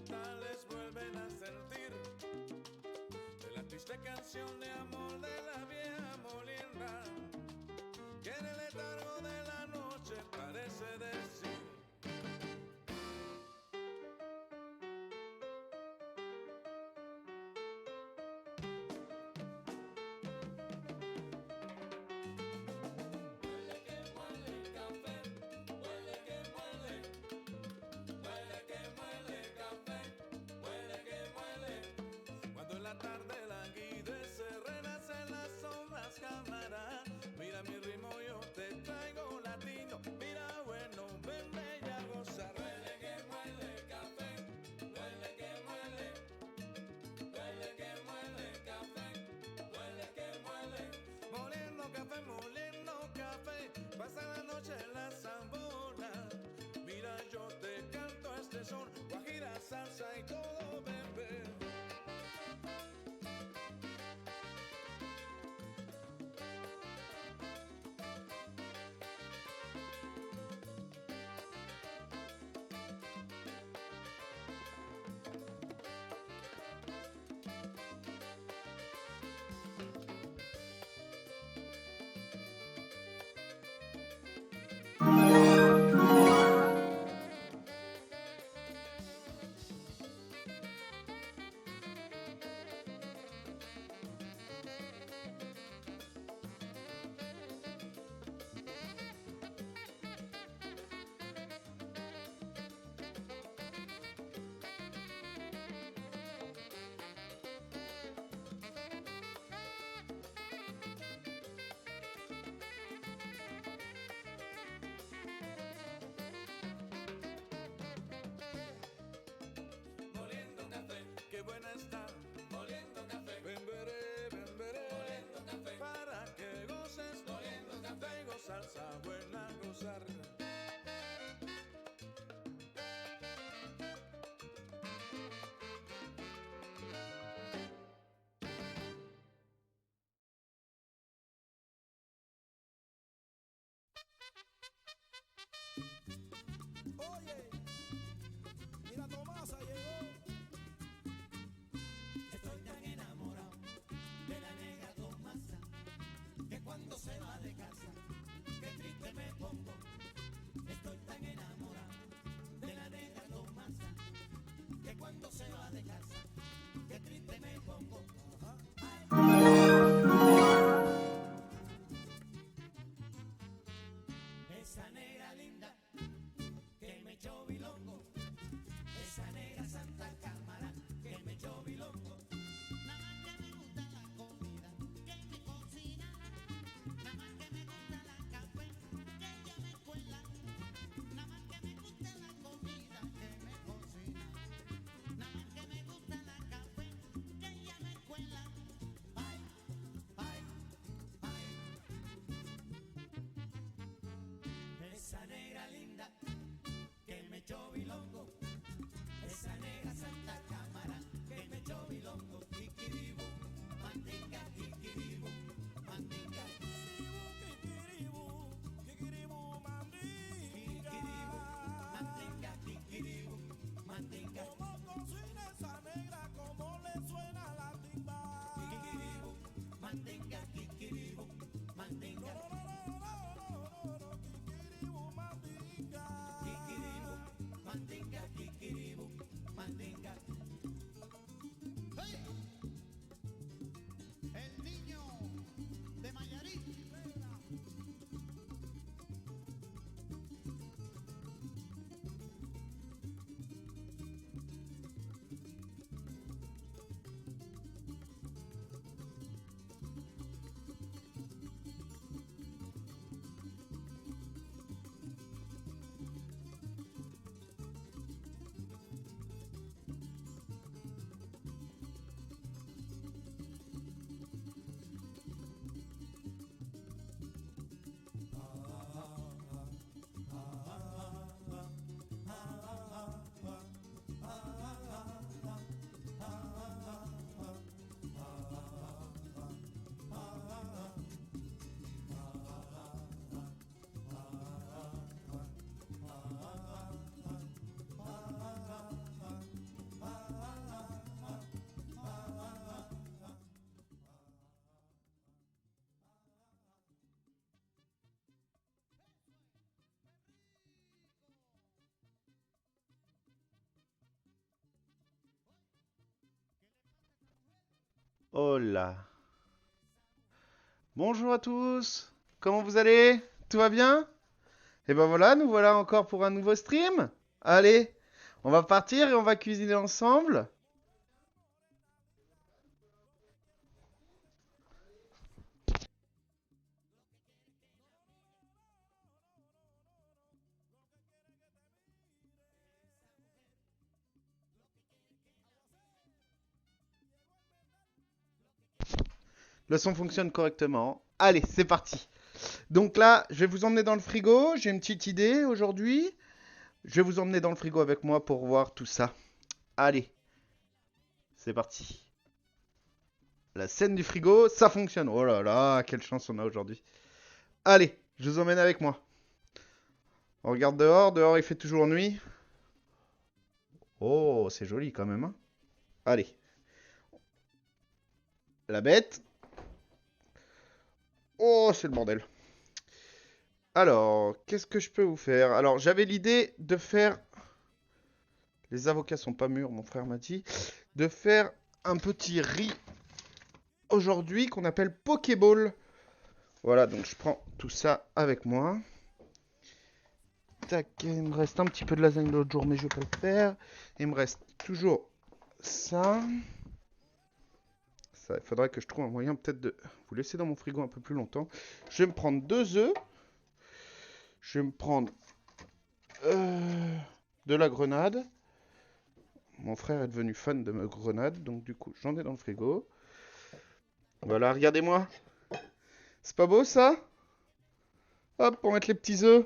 sentimentales vuelven a sentir de la triste canción de amor de la vieja molienda que en el letargo de la noche parece decir. Cuando en la tarde languidece, renace en las sombras cámara. Mira mi ritmo, yo te traigo latino. Mira bueno, ven bella a gozar. Huele que muele café, huele que muele, huele que muele café, huele que muele. Moliendo café, pasa la noche en la zambona. Mira yo te canto este son, guajira, salsa y todo, bebé. Oh là. Bonjour à tous. Comment vous allez? Tout va bien? Et ben voilà, nous voilà encore pour un nouveau stream. Allez, on va partir et on va cuisiner ensemble. Le son fonctionne correctement. Allez, c'est parti. Donc là, je vais vous emmener dans le frigo. J'ai une petite idée aujourd'hui. Je vais vous emmener dans le frigo avec moi pour voir tout ça. Allez, c'est parti. La scène du frigo, ça fonctionne. Oh là là, quelle chance on a aujourd'hui. Allez, je vous emmène avec moi. On regarde dehors. Dehors, il fait toujours nuit. Oh, c'est joli quand même, hein. Allez. La bête. Oh, c'est le bordel. Alors, qu'est-ce que je peux vous faire? Alors, j'avais l'idée de faire... Les avocats sont pas mûrs, mon frère m'a dit. De faire un petit riz aujourd'hui qu'on appelle Pokéball. Voilà, donc je prends tout ça avec moi. Tac, il me reste un petit peu de lasagne de l'autre jour, mais je vais pas le faire. Il me reste toujours ça. Il faudrait que je trouve un moyen peut-être de vous laisser dans mon frigo un peu plus longtemps. Je vais me prendre 2 œufs. Je vais me prendre de la grenade. Mon frère est devenu fan de ma grenade, donc du coup j'en ai dans le frigo. Voilà, regardez-moi. C'est pas beau ça? Hop, pour mettre les petits œufs.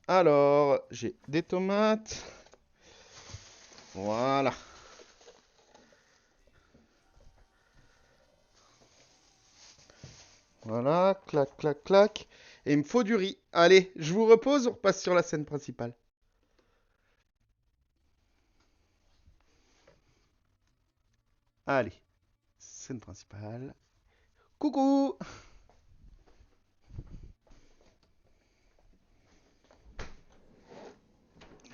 Alors, j'ai des tomates. Voilà. Voilà, clac, clac, clac. Et il me faut du riz. Allez, je vous repose, on repasse sur la scène principale. Allez, scène principale. Coucou!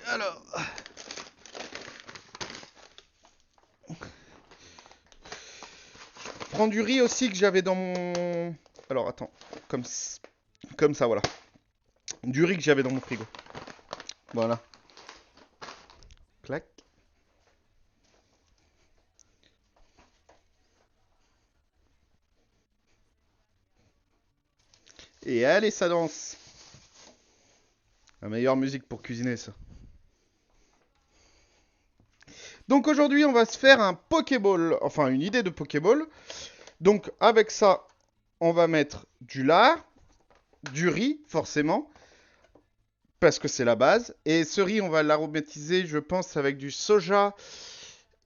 Alors... Je prends du riz aussi que j'avais dans mon... Alors, attends. Comme ça, voilà. Du riz que j'avais dans mon frigo. Voilà. Clac. Et allez, ça danse. La meilleure musique pour cuisiner, ça. Donc aujourd'hui, on va se faire un Pokéball. Enfin, une idée de Pokéball. Donc avec ça, on va mettre du lard, du riz, forcément. Parce que c'est la base. Et ce riz, on va l'aromatiser, je pense, avec du soja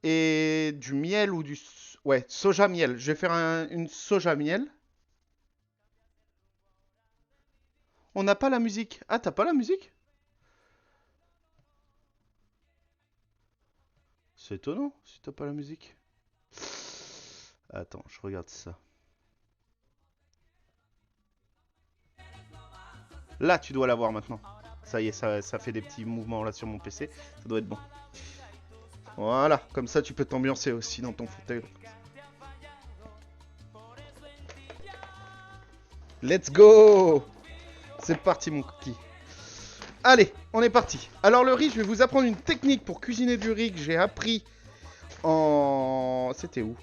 et du miel ou du... Ouais, soja miel. Je vais faire une soja miel. On n'a pas la musique. Ah, t'as pas la musique? C'est étonnant si t'as pas la musique. Attends, je regarde ça. Là, tu dois l'avoir maintenant. Ça y est, ça fait des petits mouvements là sur mon PC. Ça doit être bon. Voilà, comme ça tu peux t'ambiancer aussi dans ton fauteuil. Let's go! C'est parti mon cookie. Allez, on est parti. Alors le riz, je vais vous apprendre une technique pour cuisiner du riz que j'ai appris en... C'était où?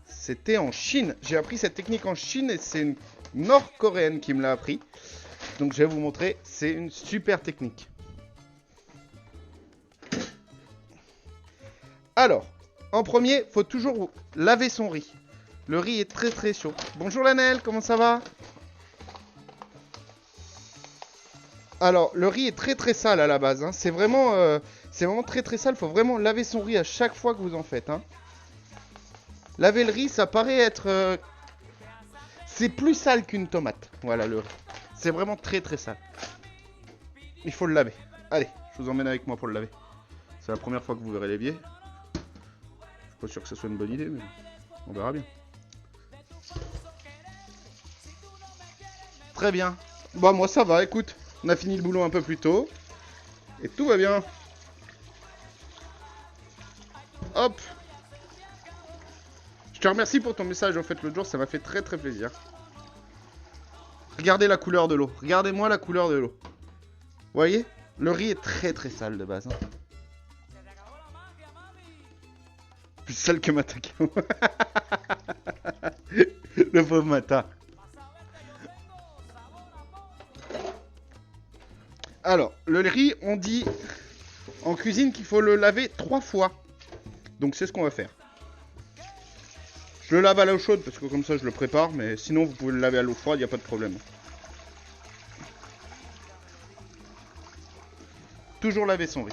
C'était en Chine. J'ai appris cette technique en Chine et c'est une nord-coréenne qui me l'a appris. Donc je vais vous montrer, c'est une super technique. Alors, en premier, faut toujours laver son riz. Le riz est très très chaud. Bonjour Lanel, comment ça va? Alors, le riz est très très sale à la base. Hein. C'est vraiment très très sale. Il faut vraiment laver son riz à chaque fois que vous en faites. Hein. Laver le riz, ça paraît être... C'est plus sale qu'une tomate. Voilà le riz. C'est vraiment très très sale. Il faut le laver. Allez, je vous emmène avec moi pour le laver. C'est la première fois que vous verrez l'évier. Je suis pas sûr que ce soit une bonne idée, mais on verra bien. Très bien. Bon, moi ça va, écoute. On a fini le boulot un peu plus tôt. Et tout va bien. Hop. te remercie pour ton message en fait l'autre jour, ça m'a fait très très plaisir. Regardez la couleur de l'eau. Regardez-moi la couleur de l'eau. Vous voyez? Le riz est très très sale de base. Hein. Plus sale que Mata. Le pauvre Mata. Alors, le riz, on dit en cuisine qu'il faut le laver 3 fois. Donc c'est ce qu'on va faire. Je le lave à l'eau chaude parce que comme ça je le prépare. Mais sinon vous pouvez le laver à l'eau froide, il n'y a pas de problème. Toujours laver son riz.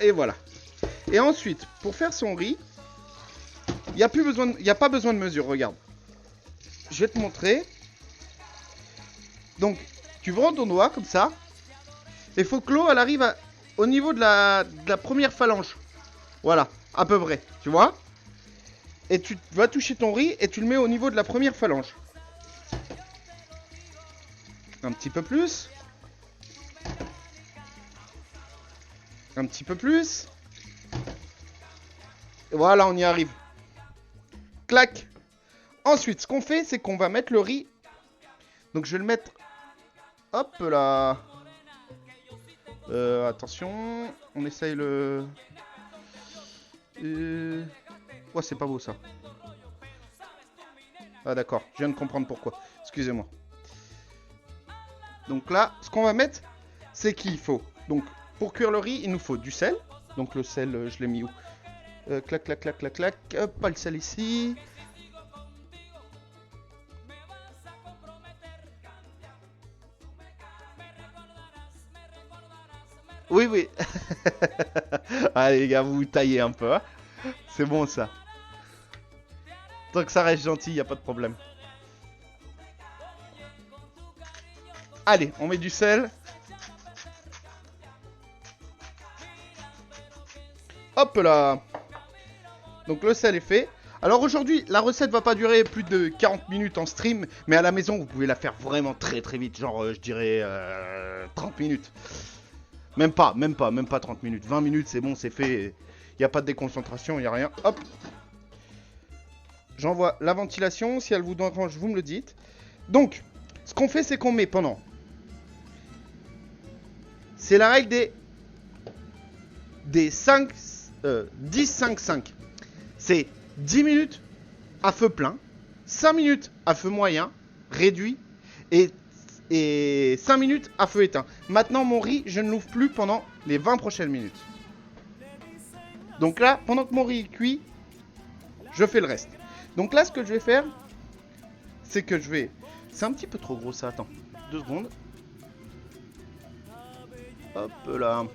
Et voilà. Et ensuite, pour faire son riz, il n'y a pas besoin de mesure, regarde. Je vais te montrer. Donc, tu prends ton doigt comme ça. Et il faut que l'eau, elle arrive au niveau de la première phalange. Voilà, à peu près, tu vois. Et tu vas toucher ton riz et tu le mets au niveau de la première phalange. Un petit peu plus. Un petit peu plus. Et voilà, on y arrive. Clac. Ensuite, ce qu'on fait, c'est qu'on va mettre le riz. Donc, je vais le mettre. Hop là. Attention. On essaye le. Ouais, c'est pas beau ça. Ah, d'accord. Je viens de comprendre pourquoi. Excusez-moi. Donc là, ce qu'on va mettre, c'est qu'il faut. Donc, pour cuire le riz, il nous faut du sel. Donc le sel, je l'ai mis où? Clac, clac, clac, clac, clac. Hop, pas le sel ici. Oui, oui. Allez les gars, vous vous taillez un peu. Hein. C'est bon ça. Tant que ça reste gentil, il n'y a pas de problème. Allez, on met du sel. Hop là. Donc le sel est fait. Alors aujourd'hui, la recette va pas durer plus de 40 minutes en stream. Mais à la maison, vous pouvez la faire vraiment très très vite. Genre, je dirais 30 minutes. Même pas 30 minutes. 20 minutes, c'est bon, c'est fait. Il n'y a pas de déconcentration, il n'y a rien. Hop. J'envoie la ventilation. Si elle vous dérange, vous me le dites. Donc, ce qu'on fait, c'est qu'on met pendant... C'est la règle des 5... 10-5-5. C'est 10 minutes à feu plein, 5 minutes à feu moyen, réduit, et 5 minutes à feu éteint. Maintenant, mon riz, je ne l'ouvre plus pendant les 20 prochaines minutes. Donc là, pendant que mon riz est cuit, je fais le reste. Donc là, ce que je vais faire, c'est que je vais... C'est un petit peu trop gros ça, attends. 2 secondes. Hop là.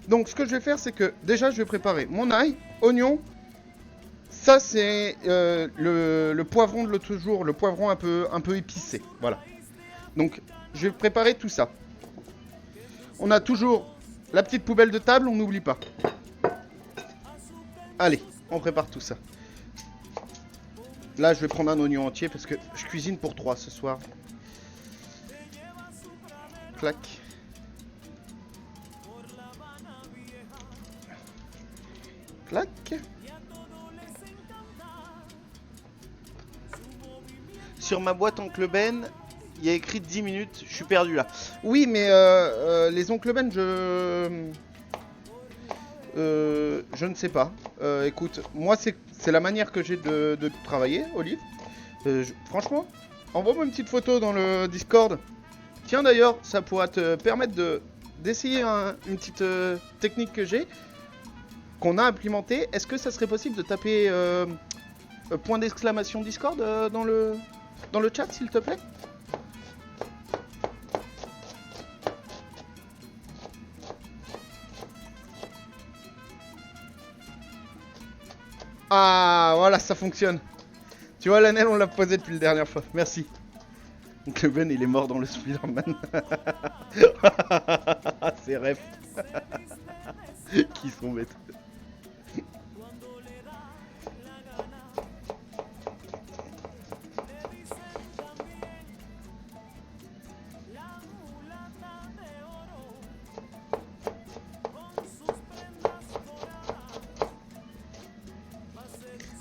Donc ce que je vais faire, c'est que déjà je vais préparer mon ail, oignon. Ça c'est le poivron de l'autre jour, le poivron un peu épicé. Voilà. Donc je vais préparer tout ça. On a toujours la petite poubelle de table, on n'oublie pas. Allez, on prépare tout ça. Là je vais prendre un oignon entier parce que je cuisine pour 3 ce soir. Clac. Clac. Sur ma boîte Oncle Ben, il y a écrit 10 minutes. Je suis perdu là. Oui, mais les Oncle Ben, je ne sais pas. Écoute, moi, c'est la manière que j'ai de travailler, Olive. Franchement, envoie-moi une petite photo dans le Discord. Tiens, d'ailleurs, ça pourra te permettre d'essayer une petite technique que j'ai. Qu'on a implémenté. Est-ce que ça serait possible de taper point d'exclamation Discord dans le chat, s'il te plaît? Ah, voilà, ça fonctionne. Tu vois, l'anel, on l'a posé depuis la dernière fois. Merci. Cleven, il est mort dans le Spider-Man. Ces refs. Qui sont bêtes.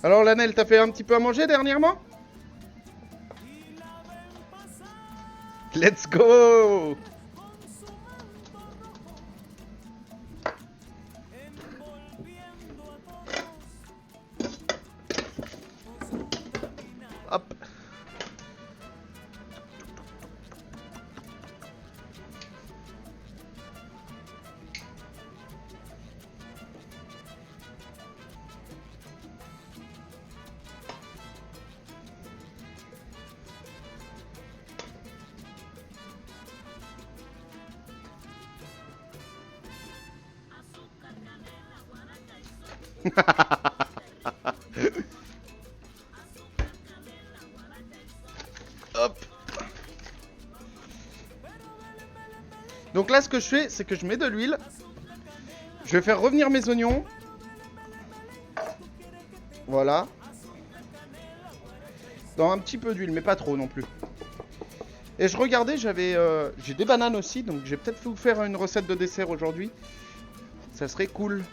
Alors Lanel, t'as fait un petit peu à manger dernièrement? Let's go! Hop. Hop. Donc là, ce que je fais, c'est que je mets de l'huile. Je vais faire revenir mes oignons. Voilà. Dans un petit peu d'huile, mais pas trop non plus. Et je regardais, j'ai des bananes aussi, donc je vais peut-être vous faire une recette de dessert aujourd'hui. Ça serait cool.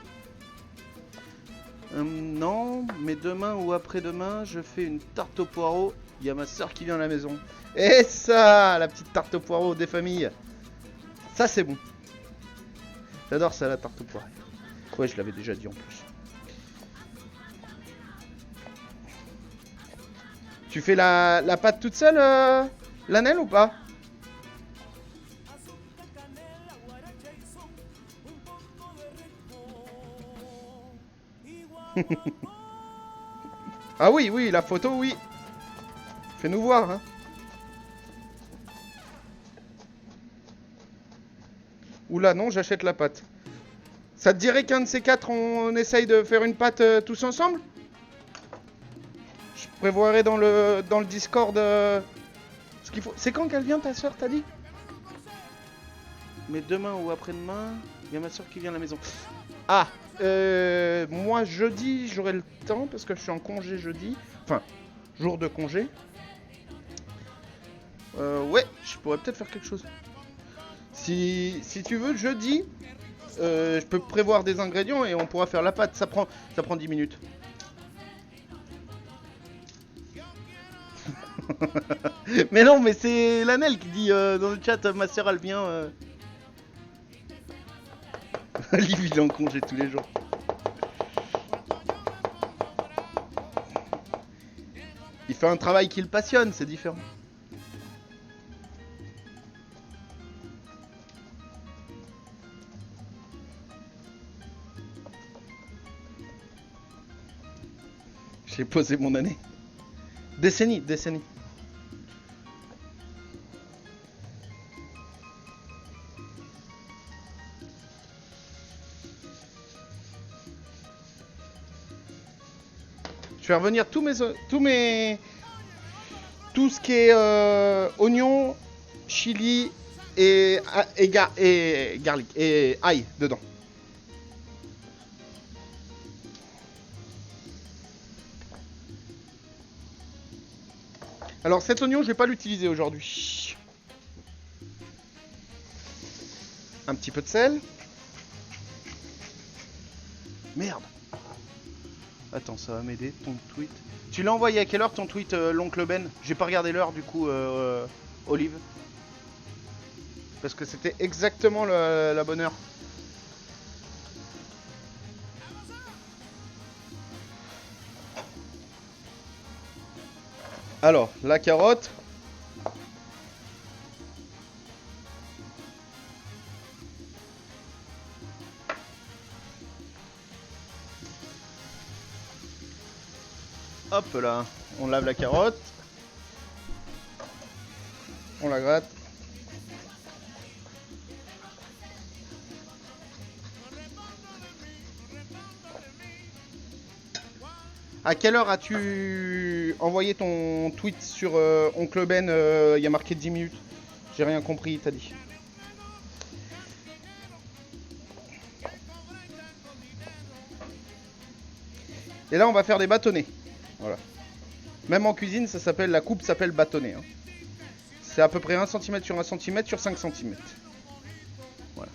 Non, mais demain ou après-demain, je fais une tarte au poireau. Il y a ma soeur qui vient à la maison. Et ça, la petite tarte au poireau des familles. Ça, c'est bon. J'adore ça, la tarte au poireau. Ouais, je l'avais déjà dit en plus. Tu fais la pâte toute seule, Lanel, ou pas? Ah oui, oui, la photo, oui. Fais-nous voir, hein. Oula, non, j'achète la pâte. Ça te dirait qu'un de ces quatre, on essaye de faire une pâte tous ensemble? Je prévoirai dans le Discord ce qu'il faut. C'est quand qu'elle vient, ta soeur, t'as dit? Mais demain ou après-demain, il y a ma soeur qui vient à la maison. Ah, moi jeudi, j'aurai le temps parce que je suis en congé jeudi. Enfin, jour de congé. Ouais, je pourrais peut-être faire quelque chose. Si tu veux, jeudi, je peux prévoir des ingrédients et on pourra faire la pâte. Ça prend 10 minutes. Mais non, mais c'est Lanel qui dit dans le chat, ma soeur elle vient. Liv il est en congé tous les jours. Il fait un travail qui le passionne, c'est différent. J'ai posé mon année. Décennie. Je vais revenir tout ce qui est oignon, chili et garlic et ail dedans. Alors cet oignon, je vais pas l'utiliser aujourd'hui. Un petit peu de sel. Merde. Attends, ça va m'aider, ton tweet. Tu l'as envoyé à quelle heure ton tweet, l'oncle Ben? J'ai pas regardé l'heure du coup, Olive. Parce que c'était exactement la bonne heure. Alors, la carotte. Hop là, on lave la carotte. On la gratte. À quelle heure as-tu tu envoyais ton tweet sur Oncle Ben, il y a marqué 10 minutes. J'ai rien compris, t'as dit. Et là, on va faire des bâtonnets. Voilà. Même en cuisine, ça s'appelle, la coupe s'appelle bâtonnet. Hein. C'est à peu près 1 cm sur 1 cm sur 5 cm. Voilà.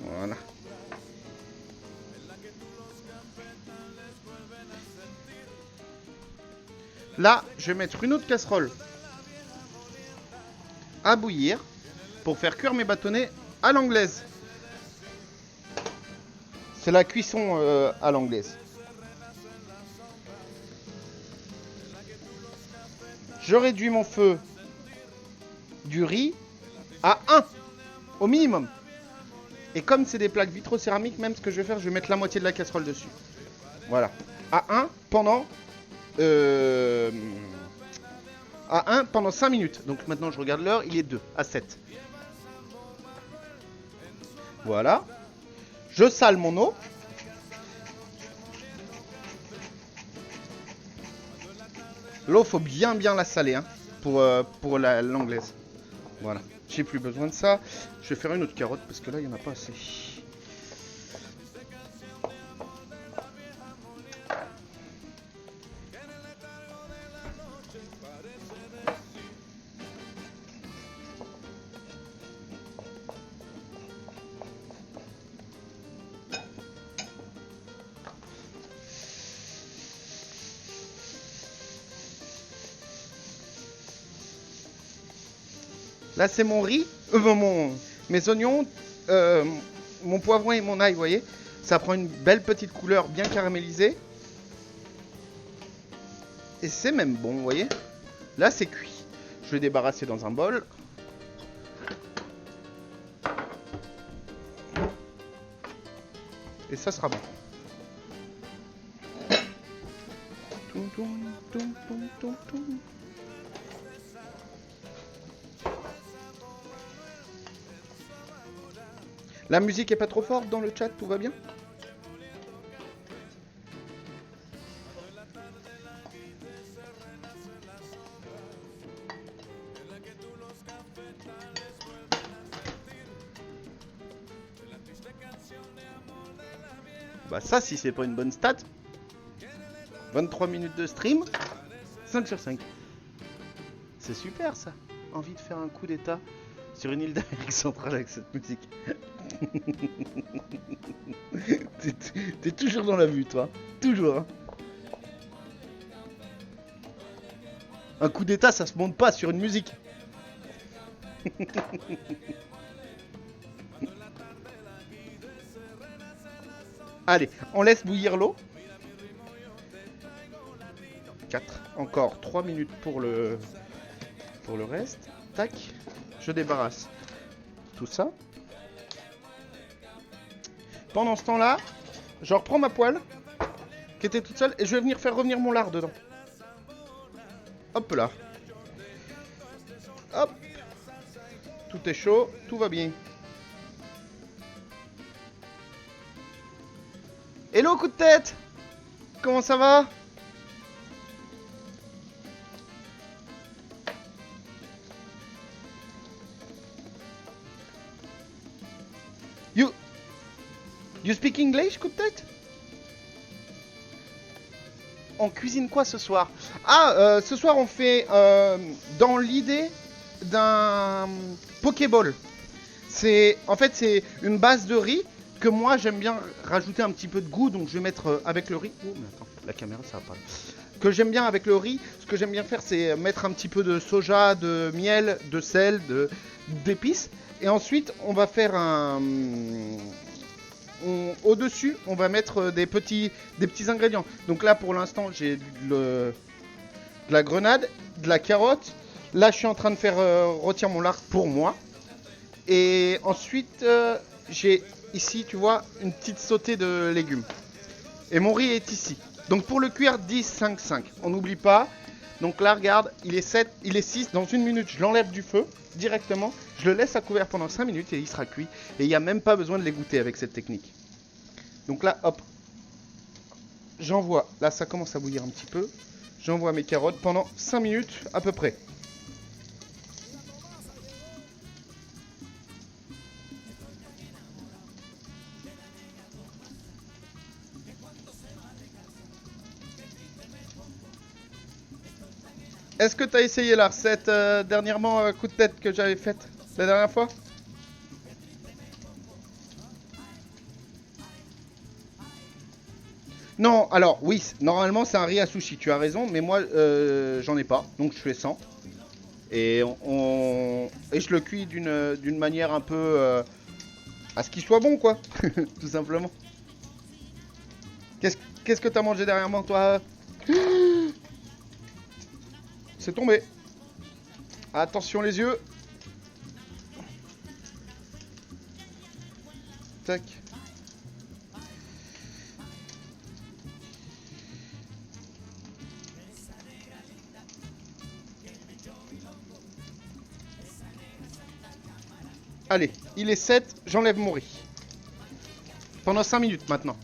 Voilà. Là, je vais mettre une autre casserole à bouillir pour faire cuire mes bâtonnets à l'anglaise. C'est la cuisson à l'anglaise. Je réduis mon feu du riz à 1 au minimum. Et comme c'est des plaques vitrocéramiques, même ce que je vais faire, je vais mettre la moitié de la casserole dessus. Voilà. À 1 pendant... à 1 pendant 5 minutes. Donc maintenant je regarde l'heure, il est 2 à 7. Voilà. Je sale mon eau. L'eau, faut bien la saler hein, pour l'anglaise. Voilà. J'ai plus besoin de ça. Je vais faire une autre carotte parce que là, il n'y en a pas assez. Là, c'est mon riz, mes oignons, mon poivron et mon ail, vous voyez. Ça prend une belle petite couleur bien caramélisée. Et c'est même bon, vous voyez. Là, c'est cuit. Je vais débarrasser dans un bol. Et ça sera bon. La musique est pas trop forte dans le chat, tout va bien? Bah ça, si c'est pas une bonne stat. 23 minutes de stream, 5 sur 5. C'est super ça. Envie de faire un coup d'état sur une île d'Amérique centrale avec cette musique. T'es toujours dans la vue, toi. Toujours. Hein. Un coup d'état, ça se monte pas sur une musique. Allez, on laisse bouillir l'eau. 4. Encore 3 minutes pour le reste. Tac. Je débarrasse tout ça. Pendant ce temps-là, je reprends ma poêle qui était toute seule et je vais venir faire revenir mon lard dedans. Hop là. Hop. Tout est chaud, tout va bien. Hello coup de tête. Comment ça va? You speak English, coup de tête? On cuisine quoi ce soir? Ah, ce soir on fait dans l'idée d'un Pokéball. En fait c'est une base de riz que moi j'aime bien rajouter un petit peu de goût, donc je vais mettre avec le riz. Oh mais attends, la caméra ça va pas. Que j'aime bien avec le riz, ce que j'aime bien faire c'est mettre un petit peu de soja, de miel, de sel, d'épices. Et ensuite on va faire au-dessus, on va mettre des petits ingrédients. Donc là, pour l'instant, j'ai de la grenade, de la carotte, Là, je suis en train de faire rôtir mon lard pour moi. Et ensuite, j'ai ici, tu vois, une petite sautée de légumes. Et mon riz est ici. Donc pour le cuire, 10, 5, 5. On n'oublie pas. Donc là, regarde, il est 7, il est 6. Dans une minute, je l'enlève du feu directement. Je le laisse à couvert pendant 5 minutes et il sera cuit. Et il n'y a même pas besoin de l'égoutter avec cette technique. Donc là, hop. J'envoie. Là, ça commence à bouillir un petit peu. J'envoie mes carottes pendant 5 minutes à peu près. Est-ce que tu as essayé la recette dernièrement, coup de tête que j'avais faite la dernière fois? Non, alors oui, normalement c'est un riz à sushi, tu as raison, mais moi j'en ai pas, donc je fais sans. Et, et je le cuis d'une manière un peu à ce qu'il soit bon, quoi, tout simplement. Qu'est-ce que t'as mangé derrière moi, toi? C'est tombé. Attention les yeux. Tac. Allez, il est 7, j'enlève mon riz. Pendant 5 minutes maintenant.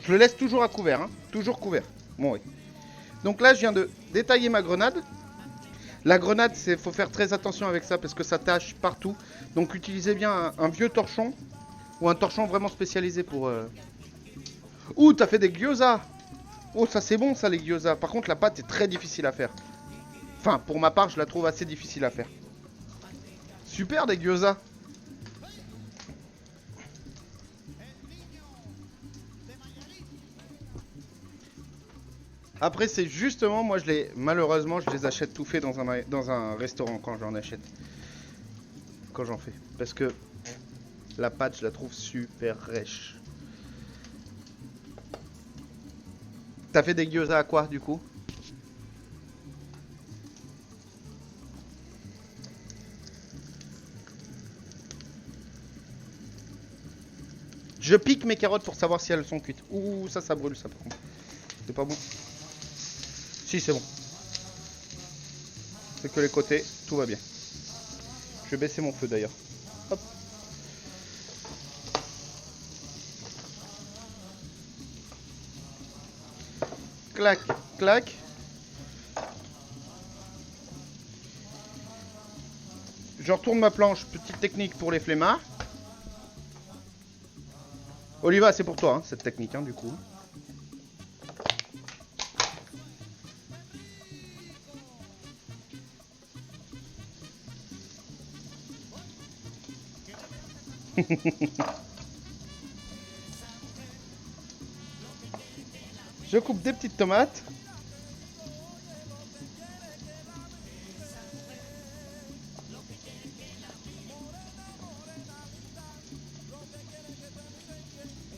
Je le laisse toujours à couvert, hein, toujours couvert, mon riz. Donc là, je viens de détailler ma grenade. La grenade, il faut faire très attention avec ça parce que ça tâche partout. Donc utilisez bien un vieux torchon ou un torchon vraiment spécialisé pour... Ouh, t'as fait des gyoza. Oh, ça c'est bon ça, les gyoza. Par contre, la pâte est très difficile à faire. Enfin, pour ma part, je la trouve assez difficile à faire. Super, des gyoza. Après, c'est justement, moi, malheureusement, je les achète tout fait dans un restaurant quand j'en achète. Quand j'en fais. Parce que la pâte, je la trouve super rêche. T'as fait des gyoza à quoi, du coup? Je pique mes carottes pour savoir si elles sont cuites. Ouh, ça brûle, ça, par contre. C'est pas bon. Si, c'est bon. C'est que les côtés, tout va bien. Je vais baisser mon feu d'ailleurs. Hop. Clac, clac. Je retourne ma planche, petite technique pour les flemmards. Oliva, c'est pour toi, hein, cette technique, hein, du coup. Je coupe des petites tomates.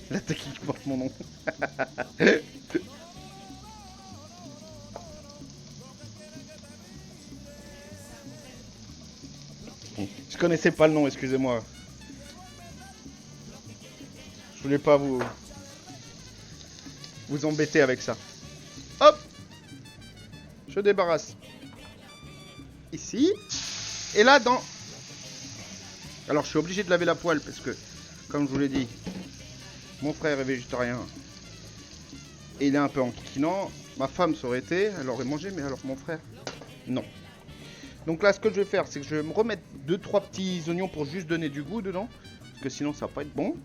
La technique porte mon nom. Je connaissais pas le nom, excusez-moi. Je voulais pas vous embêter avec ça. Hop, je débarrasse ici. Et là, alors, je suis obligé de laver la poêle parce que, comme je vous l'ai dit, mon frère est végétarien. Et il est un peu enquiquinant. Ma femme, ça aurait été, elle aurait mangé, mais alors mon frère, non. Donc là, ce que je vais faire, c'est que je vais me remettre 2-3 petits oignons pour juste donner du goût dedans. Parce que sinon, ça va pas être bon.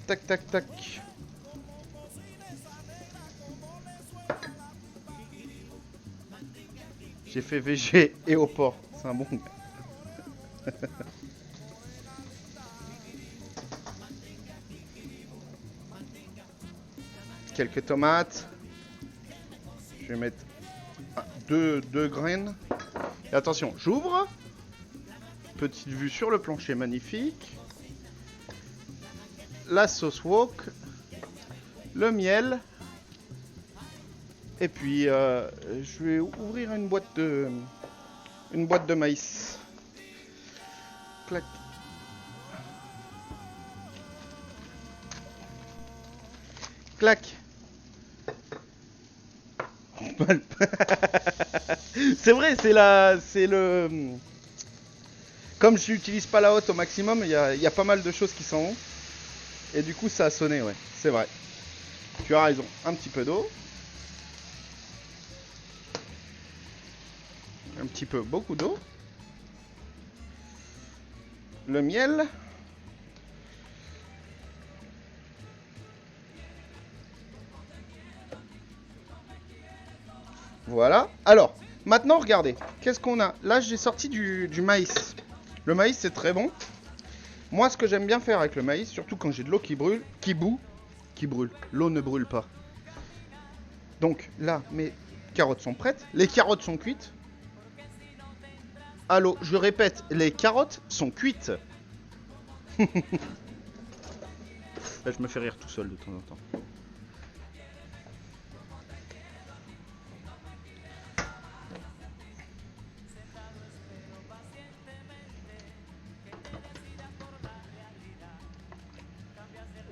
Tac, tac, tac. J'ai fait VG et au porc. C'est un bon gars. Quelques tomates. Je vais mettre deux graines. Et attention, j'ouvre. Petite vue sur le plancher magnifique. La sauce wok. Le miel. Et puis, je vais ouvrir une boîte de maïs. Clac. Clac. C'est vrai, c'est le... Comme je n'utilise pas la hotte au maximum, il y a pas mal de choses qui sont... Et du coup, ça a sonné, ouais. C'est vrai. Tu as raison. Un petit peu d'eau. Un petit peu, beaucoup d'eau. Le miel. Voilà. Alors, maintenant, regardez. Qu'est-ce qu'on a? Là, j'ai sorti du maïs. Le maïs, c'est très bon. Moi, ce que j'aime bien faire avec le maïs, surtout quand j'ai de l'eau qui brûle, qui brûle. L'eau ne brûle pas. Donc là, mes carottes sont prêtes. Les carottes sont cuites. Allô, je répète, les carottes sont cuites. Là, je me fais rire tout seul de temps en temps.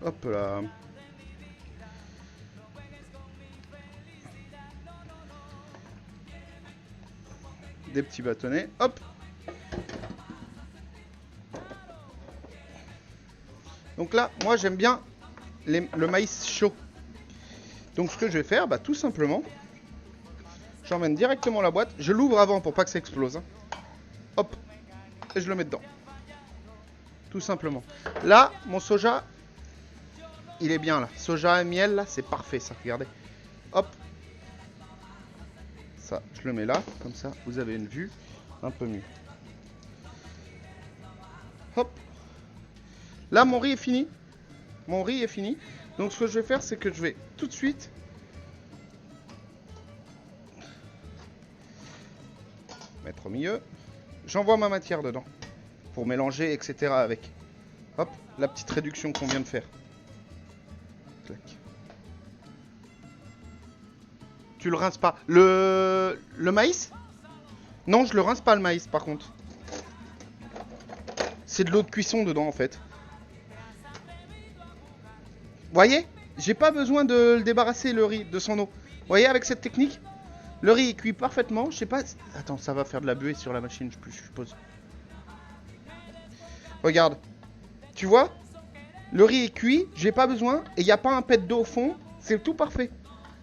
Hop là. Des petits bâtonnets. Hop. Donc là, moi j'aime bien le maïs chaud. Donc ce que je vais faire, bah, tout simplement, j'emmène directement la boîte. Je l'ouvre avant pour pas que ça explose. Hein. Hop. Et je le mets dedans. Tout simplement. Là, mon soja, il est bien là. Soja et miel, là, c'est parfait ça. Regardez. Hop. Ça, je le mets là. Comme ça, vous avez une vue un peu mieux. Hop. Là, mon riz est fini. Mon riz est fini. Donc, ce que je vais faire, c'est que je vais tout de suite mettre au milieu. J'envoie ma matière dedans pour mélanger, etc. avec. Hop, la petite réduction qu'on vient de faire. Clac. Tu le rinces pas. Le maïs? Non, je le rince pas le maïs par contre. C'est de l'eau de cuisson dedans en fait. Voyez? J'ai pas besoin de le débarrasser le riz de son eau. Voyez avec cette technique? Le riz est cuit parfaitement. Je sais pas. Attends, ça va faire de la buée sur la machine, je suppose. Regarde. Tu vois? Le riz est cuit, j'ai pas besoin. Et il n'y a pas un pet d'eau au fond. C'est tout parfait.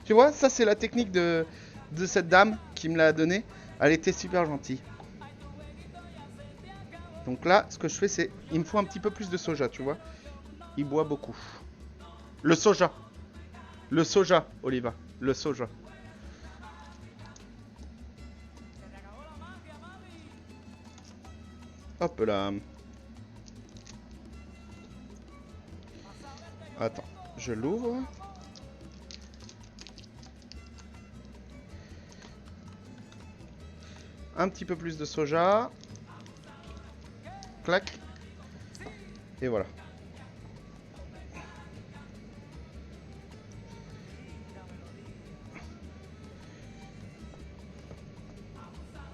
Tu vois? Ça, c'est la technique de cette dame qui me l'a donnée. Elle était super gentille. Donc là, ce que je fais, c'est... Il me faut un petit peu plus de soja, tu vois? Il boit beaucoup. Le soja. Le soja, Oliva. Le soja. Hop là. Attends, je l'ouvre. Un petit peu plus de soja. Clac. Et voilà.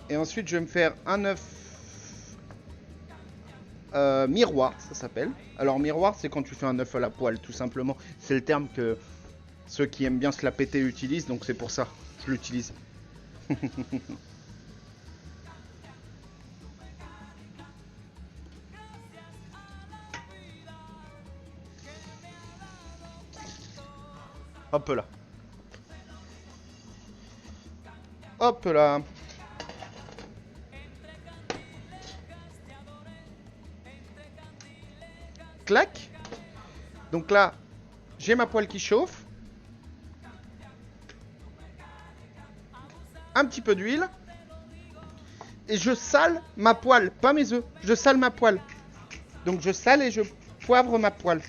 Et ensuite, je vais me faire un œuf miroir, ça s'appelle. Alors, miroir, c'est quand tu fais un œuf à la poêle, tout simplement. C'est le terme que ceux qui aiment bien se la péter utilisent, donc c'est pour ça que je l'utilise. Hop là. Hop là. Clac. Donc là, j'ai ma poêle qui chauffe. Un petit peu d'huile. Et je sale ma poêle, pas mes œufs. Je sale ma poêle. Donc je sale et je poivre ma poêle.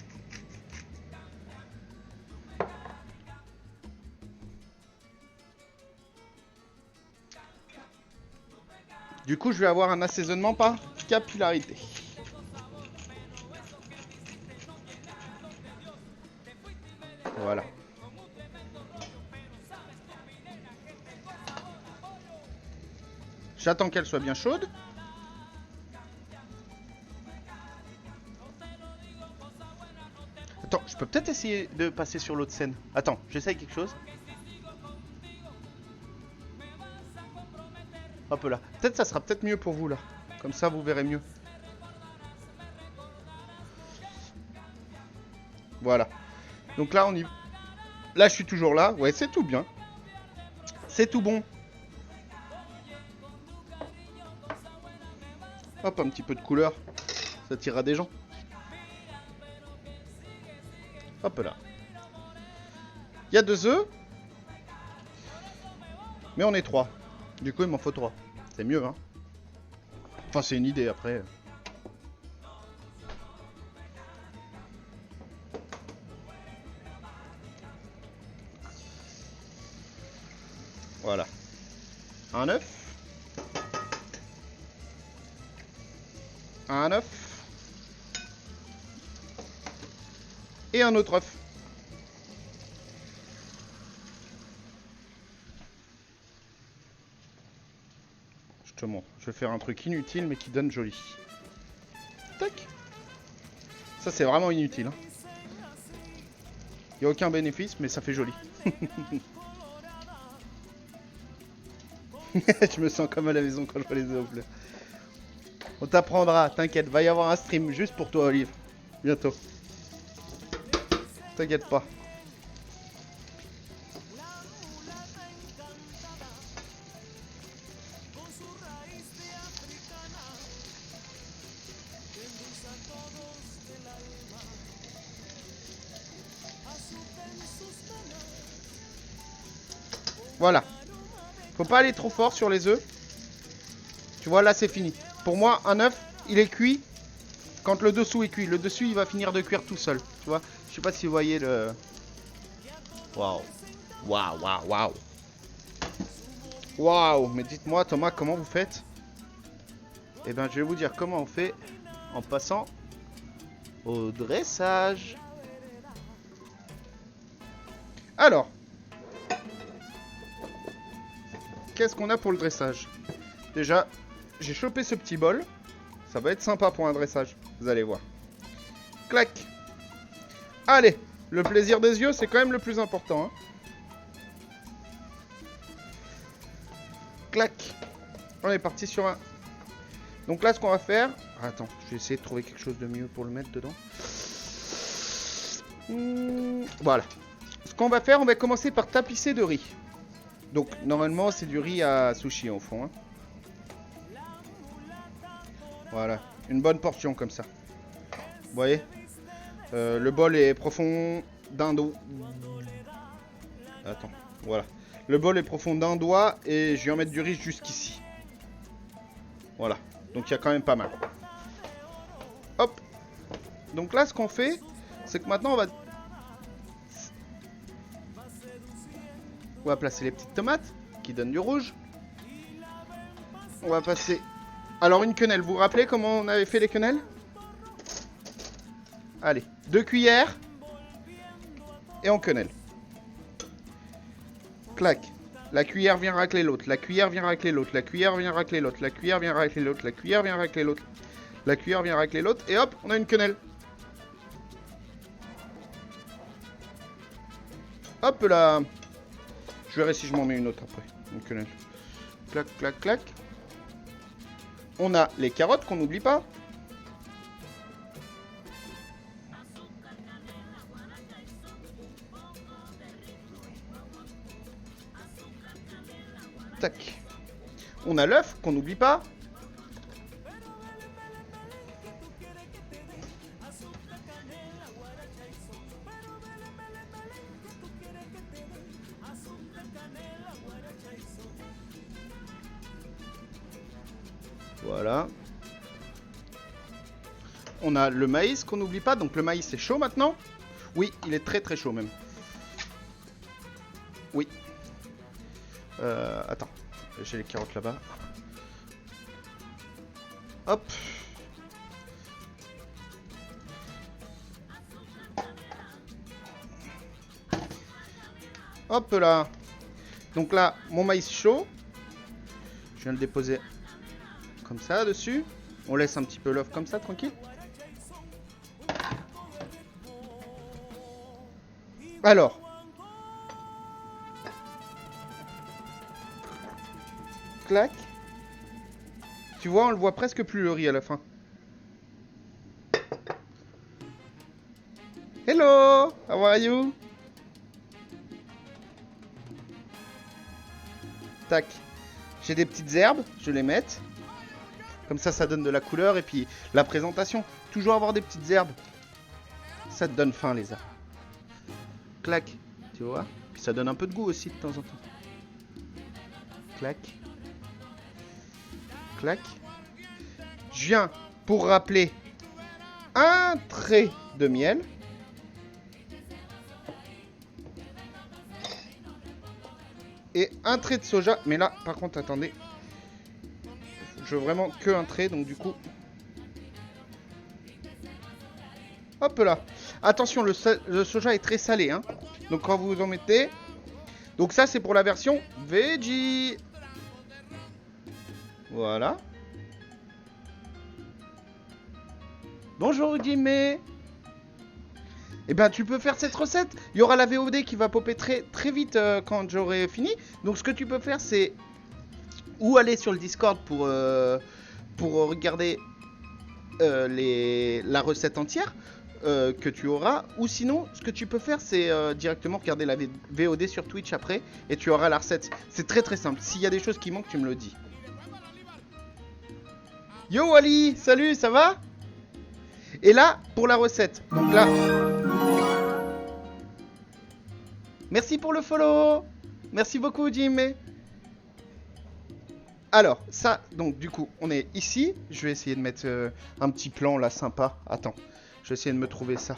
Du coup, je vais avoir un assaisonnement par capillarité. Voilà. J'attends qu'elle soit bien chaude. Attends, je peux peut-être essayer de passer sur l'autre scène. Attends, j'essaye quelque chose. Hop là. Peut-être ça sera peut-être mieux pour vous là. Comme ça, vous verrez mieux. Voilà. Donc là, on y... Là, je suis toujours là. Ouais, c'est tout bien. C'est tout bon. Hop, un petit peu de couleur. Ça tirera des gens. Hop là. Il y a 2 œufs. Mais on est 3. Du coup, il m'en faut 3. C'est mieux, hein. Enfin, c'est une idée, après. Voilà. Un œuf. Un œuf. Et un autre œuf. Je te montre. Je vais faire un truc inutile mais qui donne joli. Tac. Ça c'est vraiment inutile. Hein. Il n'y a aucun bénéfice mais ça fait joli. Je me sens comme à la maison quand je vois les œufs au bleu. On t'apprendra, t'inquiète. Va y avoir un stream juste pour toi Olive. Bientôt. T'inquiète pas. Voilà. Faut pas aller trop fort sur les œufs. Tu vois, là c'est fini. Pour moi, un œuf, il est cuit quand le dessous est cuit. Le dessus, il va finir de cuire tout seul. Tu vois. Je sais pas si vous voyez le... Waouh. Waouh, waouh, waouh. Waouh. Mais dites-moi, Thomas, comment vous faites? Eh ben, je vais vous dire comment on fait en passant au dressage. Alors. Qu'est-ce qu'on a pour le dressage? Déjà, j'ai chopé ce petit bol. Ça va être sympa pour un dressage. Vous allez voir. Clac. Allez, le plaisir des yeux, c'est quand même le plus important. Hein. Clac. On est parti sur un... Donc là, ce qu'on va faire... Attends, je vais essayer de trouver quelque chose de mieux pour le mettre dedans. Voilà. Ce qu'on va faire, on va commencer par tapisser de riz. Donc, normalement, c'est du riz à sushi, au fond. Hein. Voilà. Une bonne portion, comme ça. Vous voyez ? Le bol est profond d'un doigt. Attends, voilà. Le bol est profond d'un doigt et je vais en mettre du riz jusqu'ici. Voilà. Donc il y a quand même pas mal. Hop. Donc là, ce qu'on fait, c'est que maintenant on va placer les petites tomates qui donnent du rouge. On va passer... Alors une quenelle, vous vous rappelez comment on avait fait les quenelles ? Allez, 2 cuillères. Et on quenelle. Clac. La cuillère vient racler l'autre. La cuillère vient racler l'autre. La cuillère vient racler l'autre. La cuillère vient racler l'autre. La cuillère vient racler l'autre. La cuillère vient racler l'autre. Et hop, on a une quenelle. Hop là. Je verrai si je m'en mets une autre après. Une quenelle. Clac, clac, clac. On a les carottes qu'on n'oublie pas. Tac. On a l'œuf qu'on n'oublie pas. Voilà. On a le maïs qu'on n'oublie pas. Donc le maïs est chaud maintenant. Oui, il est très très chaud même. Oui. Attends. J'ai les carottes là-bas. Hop. Hop là. Donc là, mon maïs chaud. Je viens de le déposer comme ça dessus. On laisse un petit peu l'œuf comme ça, tranquille. Alors. Clac. Tu vois, on le voit presque plus le riz à la fin. Hello, how are you? Tac. J'ai des petites herbes, je les mets. Comme ça donne de la couleur. Et puis, la présentation. Toujours avoir des petites herbes. Ça te donne faim, les herbes. Clac. Tu vois? Puis ça donne un peu de goût aussi, de temps en temps. Clac. Clac. Je viens pour rappeler un trait de miel. Et un trait de soja. Mais là, par contre, attendez. Je veux vraiment que un trait, donc du coup... Hop là. Attention, le soja est très salé, hein. Donc quand vous en mettez... Donc ça, c'est pour la version veggie. Voilà. Bonjour Jimmy. Eh ben tu peux faire cette recette. Il y aura la VOD qui va popper très vite quand j'aurai fini. Donc ce que tu peux faire, c'est ou aller sur le Discord pour regarder la recette entière que tu auras. Ou sinon, ce que tu peux faire, c'est directement regarder la VOD sur Twitch après et tu auras la recette. C'est très simple. S'il y a des choses qui manquent, tu me le dis. Yo Wally, salut, ça va? Et là, pour la recette. Donc là... Merci pour le follow. Merci beaucoup, Jim. Alors, ça, donc du coup, on est ici. Je vais essayer de mettre un petit plan là, sympa. Attends, je vais essayer de me trouver ça.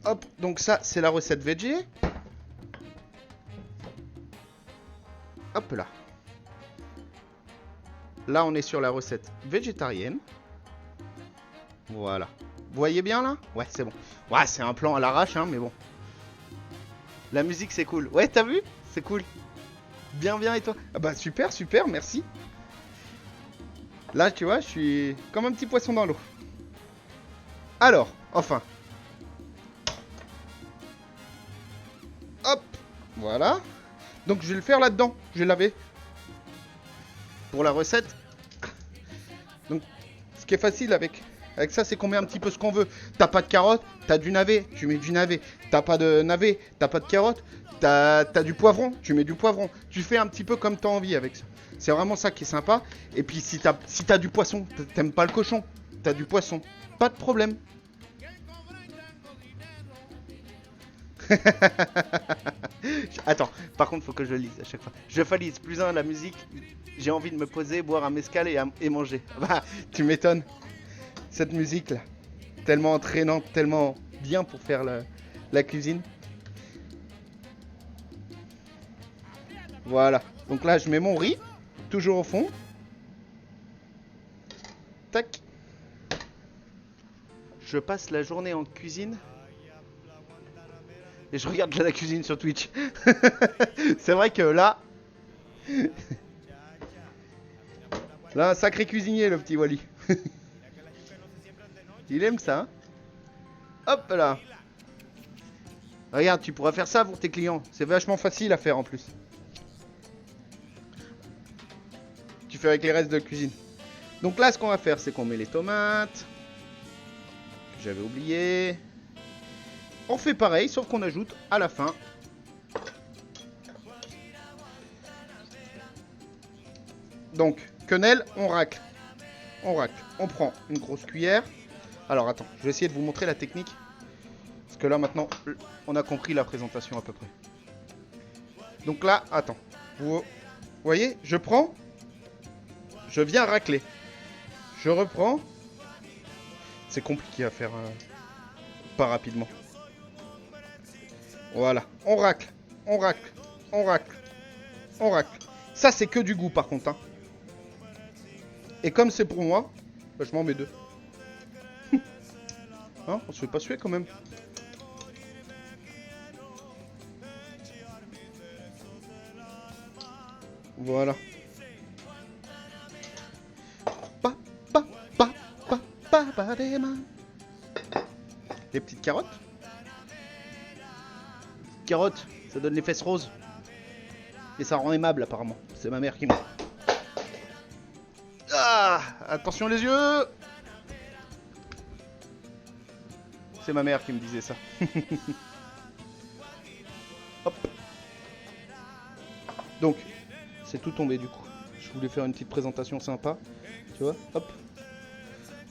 Hop, donc ça, c'est la recette veggie. Hop là. Là, on est sur la recette végétarienne. Voilà. Vous voyez bien là? Ouais, c'est bon. Ouais, c'est un plan à l'arrache, hein, mais bon. La musique, c'est cool. Ouais, t'as vu? C'est cool. Bien, et toi? Ah bah super, merci. Là, tu vois, je suis comme un petit poisson dans l'eau. Alors, enfin. Hop, voilà. Donc, je vais le faire là-dedans. Je vais laver. Pour la recette. Donc, ce qui est facile avec ça, c'est qu'on met un petit peu ce qu'on veut. T'as pas de carotte, t'as du navet, tu mets du navet. T'as pas de navet, t'as pas de carotte, t'as du poivron, tu mets du poivron. Tu fais un petit peu comme t'as envie avec ça. C'est vraiment ça qui est sympa. Et puis si t'as du poisson, t'aimes pas le cochon, t'as du poisson, pas de problème. Attends, par contre, faut que je lise à chaque fois. Je falise plus un la musique. J'ai envie de me poser, boire un mezcal et manger. Bah, tu m'étonnes. Cette musique là, tellement entraînante, tellement bien pour faire la cuisine. Voilà. Donc là, je mets mon riz, toujours au fond. Tac. Je passe la journée en cuisine. Et je regarde la cuisine sur Twitch. C'est vrai que là... Là, un sacré cuisinier, le petit Wally. Il aime ça, hein. Hop là. Regarde, tu pourras faire ça pour tes clients. C'est vachement facile à faire en plus. Tu fais avec les restes de cuisine. Donc là, ce qu'on va faire, c'est qu'on met les tomates. J'avais oublié. On fait pareil, sauf qu'on ajoute à la fin. Donc, quenelle, on racle. On racle. On prend une grosse cuillère. Alors, attends, je vais essayer de vous montrer la technique. Parce que là, maintenant, on a compris la présentation à peu près. Donc là, attends. Vous voyez, je prends. Je viens racler. Je reprends. C'est compliqué à faire pas rapidement. Voilà, on racle, on racle, on racle, on racle. Ça, c'est que du goût, par contre. Hein. Et comme c'est pour moi, bah, je m'en mets 2. Hein, on se fait pas suer quand même. Voilà. Des petites carottes. Carottes, ça donne les fesses roses. Et ça rend aimable apparemment. C'est ma mère qui me... Ah, attention les yeux. C'est ma mère qui me disait ça. Hop. Donc, c'est tout tombé du coup. Je voulais faire une petite présentation sympa. Tu vois, hop.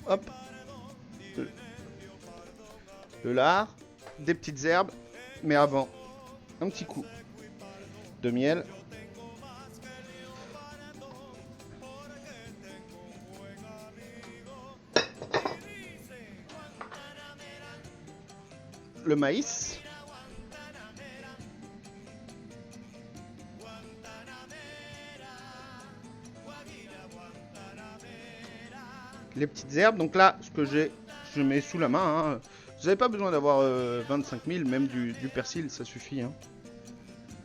Hop. Le lard, des petites herbes. Mais avant, un petit coup de miel. Le maïs. Les petites herbes. Donc là, ce que j'ai, je mets sous la main. Hein. Vous n'avez pas besoin d'avoir 25 000, même du persil, ça suffit. Hein.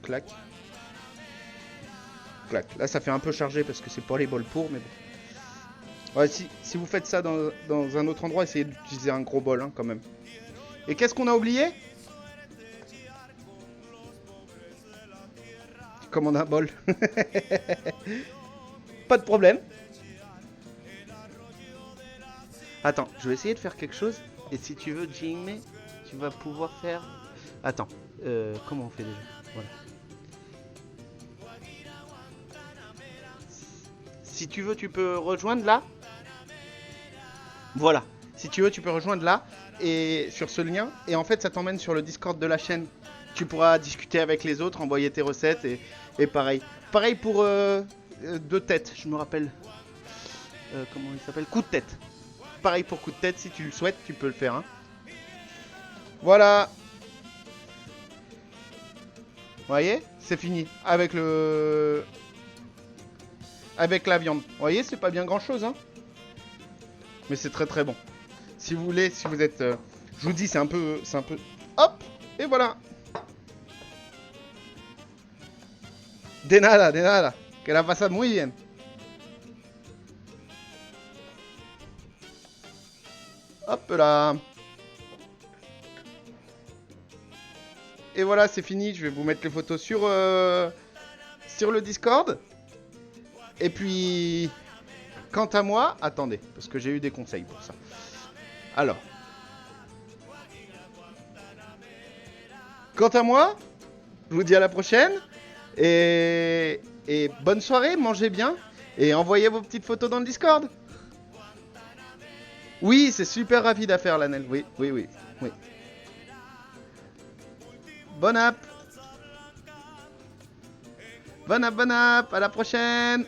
Clac. Clac. Là, ça fait un peu chargé parce que c'est pas les bols pour, mais bon. Ouais, si vous faites ça dans un autre endroit, essayez d'utiliser un gros bol hein, quand même. Et qu'est-ce qu'on a oublié? Commande un bol. Pas de problème. Attends, je vais essayer de faire quelque chose. Et si tu veux, Jimmy, tu vas pouvoir faire... Attends, comment on fait déjà? Voilà. Si tu veux, tu peux rejoindre là. Voilà. Si tu veux, tu peux rejoindre là. Et sur ce lien. Et en fait, ça t'emmène sur le Discord de la chaîne. Tu pourras discuter avec les autres, envoyer tes recettes et pareil. Pareil pour deux têtes, je me rappelle. Comment il s'appelle? Coup de tête. Pareil pour coup de tête, si tu le souhaites, tu peux le faire. Hein. Voilà. Vous voyez? C'est fini. Avec le... Avec la viande. Vous voyez, c'est pas bien grand chose. Hein. Mais c'est très très bon. Si vous voulez, si vous êtes... je vous dis, c'est un peu... Hop. Et voilà. De nada, de nada. Que la pasas muy bien. Hop là. Et voilà, c'est fini. Je vais vous mettre les photos sur le Discord. Et puis, quant à moi, attendez, parce que j'ai eu des conseils pour ça. Alors, quant à moi, je vous dis à la prochaine. Et bonne soirée, mangez bien. Et envoyez vos petites photos dans le Discord. Oui, c'est super rapide à faire, l'anel. Oui. Bon app. Bon app. À la prochaine.